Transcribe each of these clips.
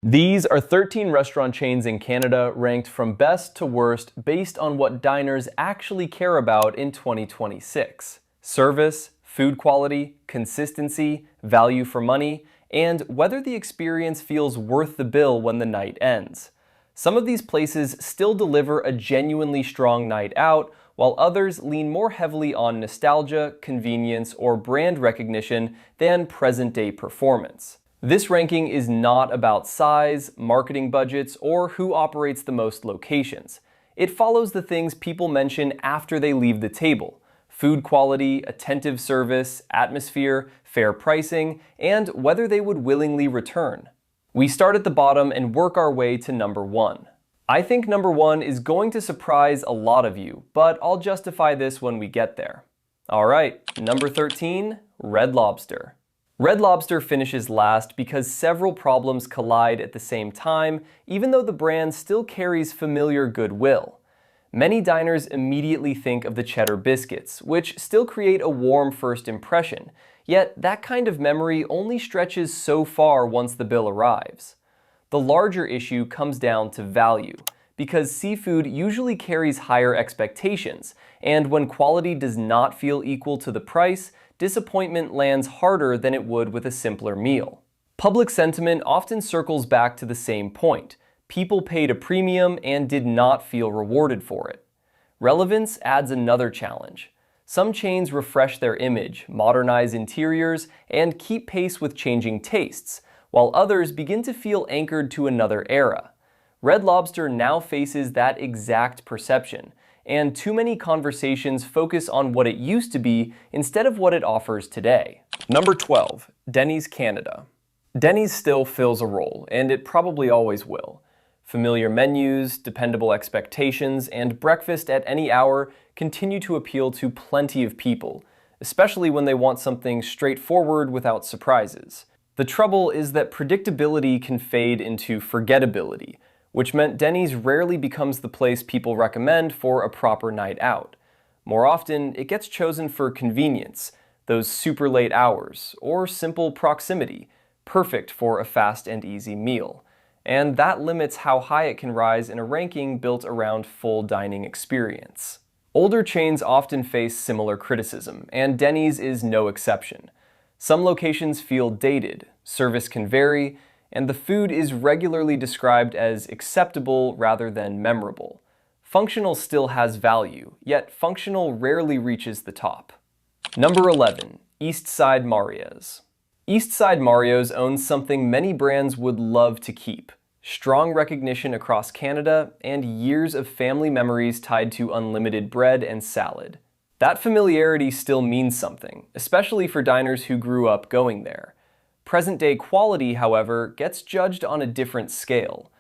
These are 13 restaurant chains in Canada ranked from best to worst based on what diners actually care about in 2026. Service, food quality, consistency, value for money, and whether the experience feels worth the bill when the night ends. Some of these places still deliver a genuinely strong night out, while others lean more heavily on nostalgia, convenience, or brand recognition than present-day performance. This ranking is not about size, marketing budgets, or who operates the most locations. It follows the things people mention after they leave the table: food quality, attentive service, atmosphere, fair pricing, and whether they would willingly return. We start at the bottom and work our way to number 1. I think number 1 is going to surprise a lot of you, but I'll justify this when we get there. Alright, number 13, Red Lobster. Red Lobster finishes last because several problems collide at the same time, even though the brand still carries familiar goodwill. Many diners immediately think of the cheddar biscuits, which still create a warm first impression, yet that kind of memory only stretches so far once the bill arrives. The larger issue comes down to value, because seafood usually carries higher expectations, and when quality does not feel equal to the price, disappointment lands harder than it would with a simpler meal. Public sentiment often circles back to the same point. People paid a premium and did not feel rewarded for it. Relevance adds another challenge. Some chains refresh their image, modernize interiors, and keep pace with changing tastes, while others begin to feel anchored to another era. Red Lobster now faces that exact perception, and too many conversations focus on what it used to be instead of what it offers today. Number 12, Denny's Canada. Denny's still fills a role, and it probably always will. Familiar menus, dependable expectations, and breakfast at any hour continue to appeal to plenty of people, especially when they want something straightforward without surprises. The trouble is that predictability can fade into forgettability, which meant Denny's rarely becomes the place people recommend for a proper night out. More often, it gets chosen for convenience, those super late hours, or simple proximity, perfect for a fast and easy meal. And that limits how high it can rise in a ranking built around full dining experience. Older chains often face similar criticism, and Denny's is no exception. Some locations feel dated, service can vary, and the food is regularly described as acceptable rather than memorable. Functional still has value, yet functional rarely reaches the top. Number 11, Eastside Mario's. Eastside Mario's owns something many brands would love to keep: strong recognition across Canada and years of family memories tied to unlimited bread and salad. That familiarity still means something, especially for diners who grew up going there. Present-day quality, however, gets judged on a different scale.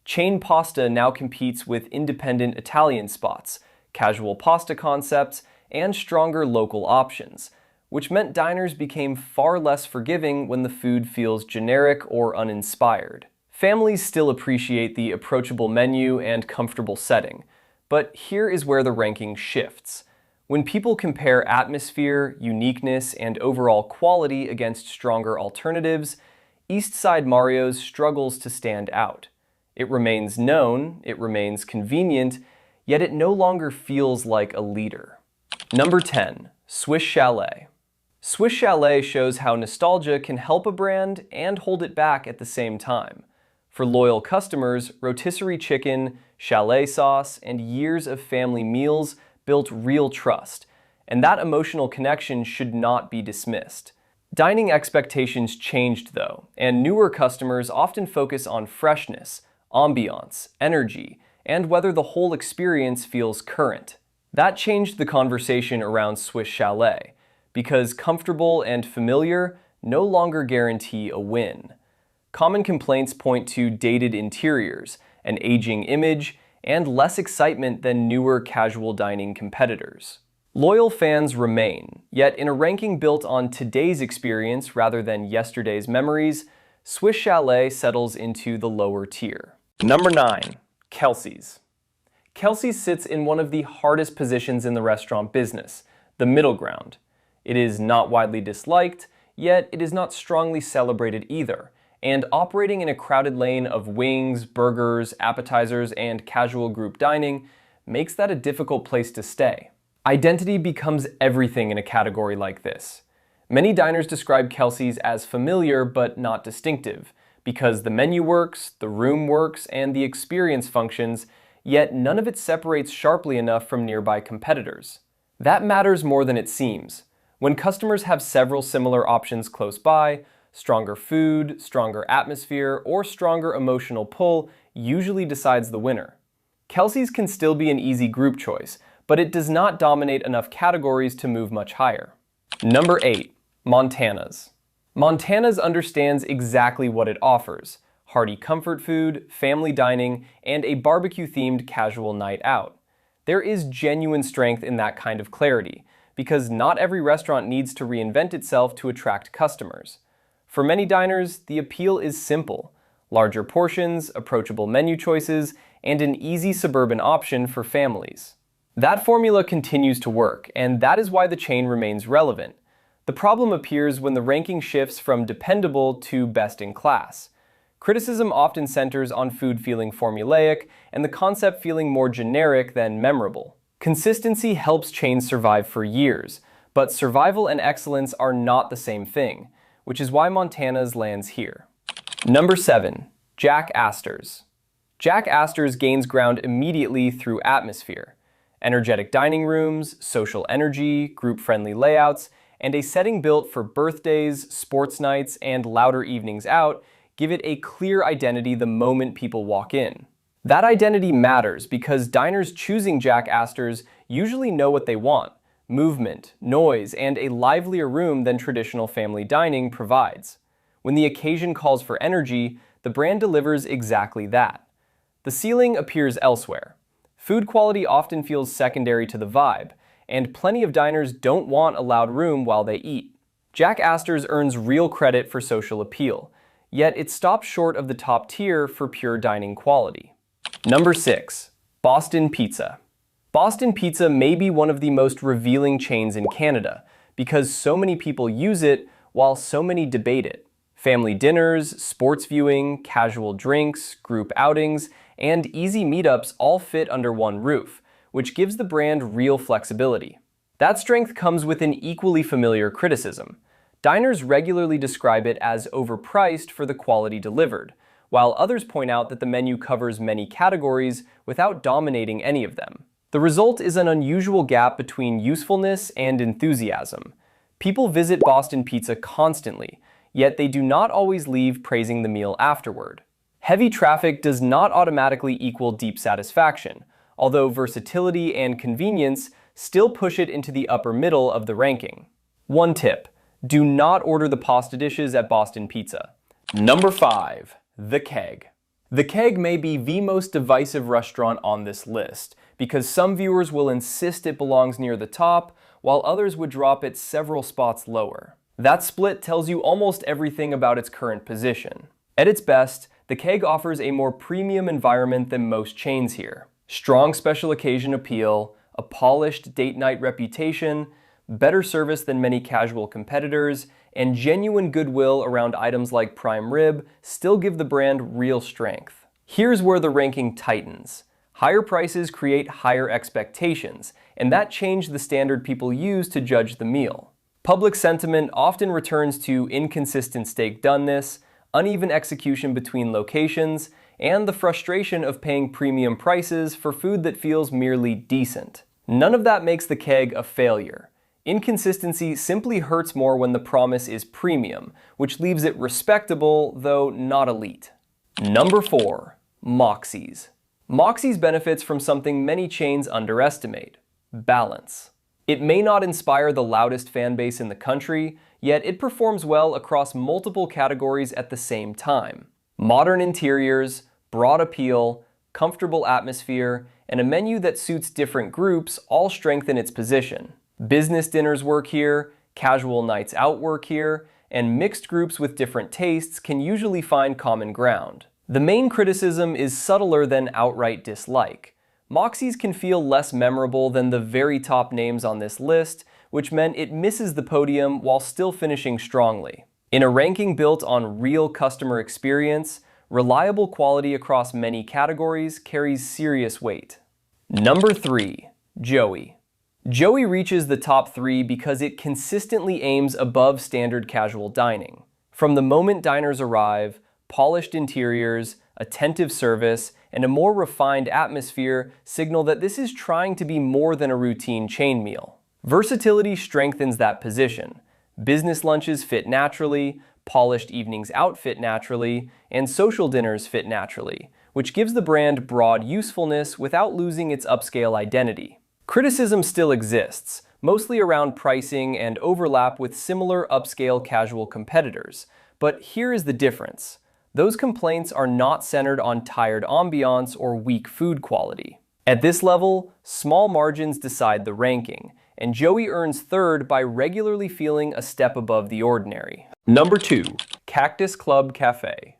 Chain pasta now competes with independent Italian spots, casual pasta concepts, and stronger local options, which meant diners became far less forgiving when the food feels generic or uninspired. Families still appreciate the approachable menu and comfortable setting, but here is where the ranking shifts. When people compare atmosphere, uniqueness, and overall quality against stronger alternatives, Eastside Mario's struggles to stand out. It remains known, it remains convenient, yet it no longer feels like a leader. Number 10, Swiss Chalet. Swiss Chalet shows how nostalgia can help a brand and hold it back at the same time. For loyal customers, rotisserie chicken, chalet sauce, and years of family meals built real trust, and that emotional connection should not be dismissed. Dining expectations changed though, and newer customers often focus on freshness, ambiance, energy, and whether the whole experience feels current. That changed the conversation around Swiss Chalet, because comfortable and familiar no longer guarantee a win. Common complaints point to dated interiors, an aging image, and less excitement than newer casual dining competitors. Loyal fans remain, yet in a ranking built on today's experience rather than yesterday's memories, Swiss Chalet settles into the lower tier. Number 9, Kelsey's. Kelsey's sits in one of the hardest positions in the restaurant business, the middle ground. It is not widely disliked, yet it is not strongly celebrated either, and operating in a crowded lane of wings, burgers, appetizers, and casual group dining makes that a difficult place to stay. Identity becomes everything in a category like this. Many diners describe Kelsey's as familiar but not distinctive, because the menu works, the room works, and the experience functions, yet none of it separates sharply enough from nearby competitors. That matters more than it seems. When customers have several similar options close by, stronger food, stronger atmosphere, or stronger emotional pull usually decides the winner. Kelsey's can still be an easy group choice, but it does not dominate enough categories to move much higher. Number 8. Montana's. Montana's understands exactly what it offers: hearty comfort food, family dining, and a barbecue-themed casual night out. There is genuine strength in that kind of clarity, because not every restaurant needs to reinvent itself to attract customers. For many diners, the appeal is simple: larger portions, approachable menu choices, and an easy suburban option for families. That formula continues to work, and that is why the chain remains relevant. The problem appears when the ranking shifts from dependable to best in class. Criticism often centers on food feeling formulaic and the concept feeling more generic than memorable. Consistency helps chains survive for years, but survival and excellence are not the same thing, which is why Montana's lands here. Number 7. Jack Astor's. Jack Astor's gains ground immediately through atmosphere. Energetic dining rooms, social energy, group-friendly layouts, and a setting built for birthdays, sports nights, and louder evenings out give it a clear identity the moment people walk in. That identity matters because diners choosing Jack Astor's usually know what they want: movement, noise, and a livelier room than traditional family dining provides. When the occasion calls for energy, the brand delivers exactly that. The ceiling appears elsewhere. Food quality often feels secondary to the vibe, and plenty of diners don't want a loud room while they eat. Jack Astor's earns real credit for social appeal, yet it stops short of the top tier for pure dining quality. Number 6. Boston Pizza. Boston Pizza may be one of the most revealing chains in Canada, because so many people use it while so many debate it. Family dinners, sports viewing, casual drinks, group outings, and easy meetups all fit under one roof, which gives the brand real flexibility. That strength comes with an equally familiar criticism. Diners regularly describe it as overpriced for the quality delivered, while others point out that the menu covers many categories without dominating any of them. The result is an unusual gap between usefulness and enthusiasm. People visit Boston Pizza constantly, yet they do not always leave praising the meal afterward. Heavy traffic does not automatically equal deep satisfaction, although versatility and convenience still push it into the upper middle of the ranking. One tip: do not order the pasta dishes at Boston Pizza. Number 5. The Keg. The Keg may be the most divisive restaurant on this list, because some viewers will insist it belongs near the top, while others would drop it several spots lower. That split tells you almost everything about its current position. At its best, the Keg offers a more premium environment than most chains here. Strong special occasion appeal, a polished date night reputation, better service than many casual competitors, and genuine goodwill around items like prime rib still give the brand real strength. Here's where the ranking tightens. Higher prices create higher expectations, and that changed the standard people use to judge the meal. Public sentiment often returns to inconsistent steak doneness, uneven execution between locations, and the frustration of paying premium prices for food that feels merely decent. None of that makes the Keg a failure. Inconsistency simply hurts more when the promise is premium, which leaves it respectable, though not elite. Number 4. Moxies. Moxies benefits from something many chains underestimate: balance. It may not inspire the loudest fan base in the country, yet it performs well across multiple categories at the same time. Modern interiors, broad appeal, comfortable atmosphere, and a menu that suits different groups all strengthen its position. Business dinners work here, casual nights out work here, and mixed groups with different tastes can usually find common ground. The main criticism is subtler than outright dislike. Moxies can feel less memorable than the very top names on this list, which meant it misses the podium while still finishing strongly. In a ranking built on real customer experience, reliable quality across many categories carries serious weight. Number 3. Joey. Joey reaches the top 3 because it consistently aims above standard casual dining. From the moment diners arrive, polished interiors, attentive service, and a more refined atmosphere signal that this is trying to be more than a routine chain meal. Versatility strengthens that position. Business lunches fit naturally, polished evenings out fit naturally, and social dinners fit naturally, which gives the brand broad usefulness without losing its upscale identity. Criticism still exists, mostly around pricing and overlap with similar upscale casual competitors. But here is the difference. Those complaints are not centered on tired ambiance or weak food quality. At this level, small margins decide the ranking, and Joey earns third by regularly feeling a step above the ordinary. Number 2. Cactus Club Cafe.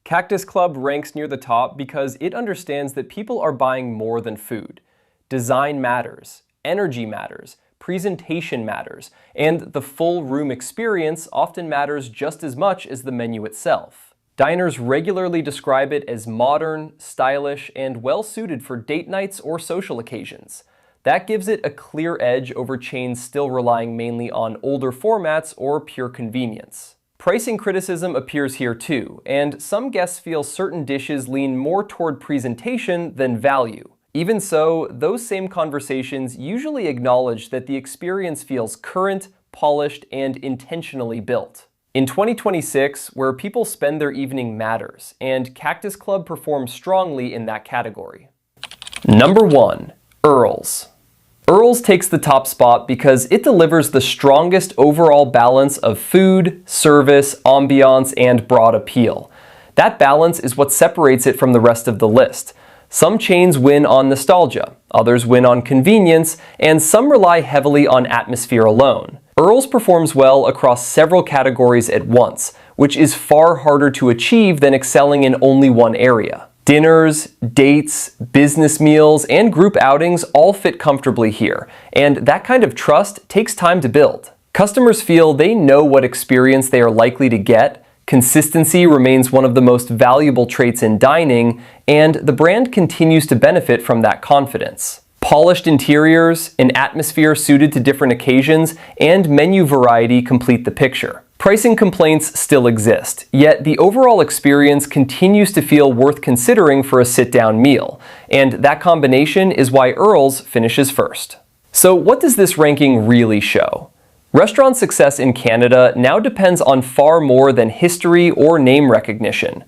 Cactus Club ranks near the top because it understands that people are buying more than food. Design matters, energy matters, presentation matters, and the full room experience often matters just as much as the menu itself. Diners regularly describe it as modern, stylish, and well-suited for date nights or social occasions. That gives it a clear edge over chains still relying mainly on older formats or pure convenience. Pricing criticism appears here too, and some guests feel certain dishes lean more toward presentation than value. Even so, those same conversations usually acknowledge that the experience feels current, polished, and intentionally built. In 2026, where people spend their evening matters, and Cactus Club performs strongly in that category. Number 1. Earls. Earls takes the top spot because it delivers the strongest overall balance of food, service, ambiance, and broad appeal. That balance is what separates it from the rest of the list. Some chains win on nostalgia, others win on convenience, and some rely heavily on atmosphere alone. Earls performs well across several categories at once, which is far harder to achieve than excelling in only one area. Dinners, dates, business meals, and group outings all fit comfortably here, and that kind of trust takes time to build. Customers feel they know what experience they are likely to get. Consistency remains one of the most valuable traits in dining, and the brand continues to benefit from that confidence. Polished interiors, an atmosphere suited to different occasions, and menu variety complete the picture. Pricing complaints still exist, yet the overall experience continues to feel worth considering for a sit-down meal, and that combination is why Earls finishes first. So what does this ranking really show? Restaurant success in Canada now depends on far more than history or name recognition.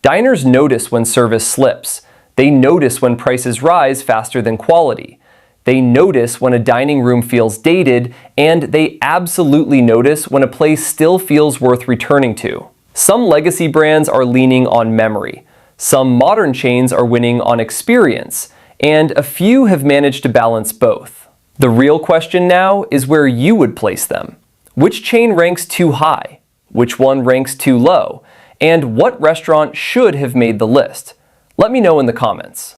Diners notice when service slips. They notice when prices rise faster than quality. They notice when a dining room feels dated, and they absolutely notice when a place still feels worth returning to. Some legacy brands are leaning on memory. Some modern chains are winning on experience, and a few have managed to balance both. The real question now is where you would place them. Which chain ranks too high? Which one ranks too low? And what restaurant should have made the list? Let me know in the comments.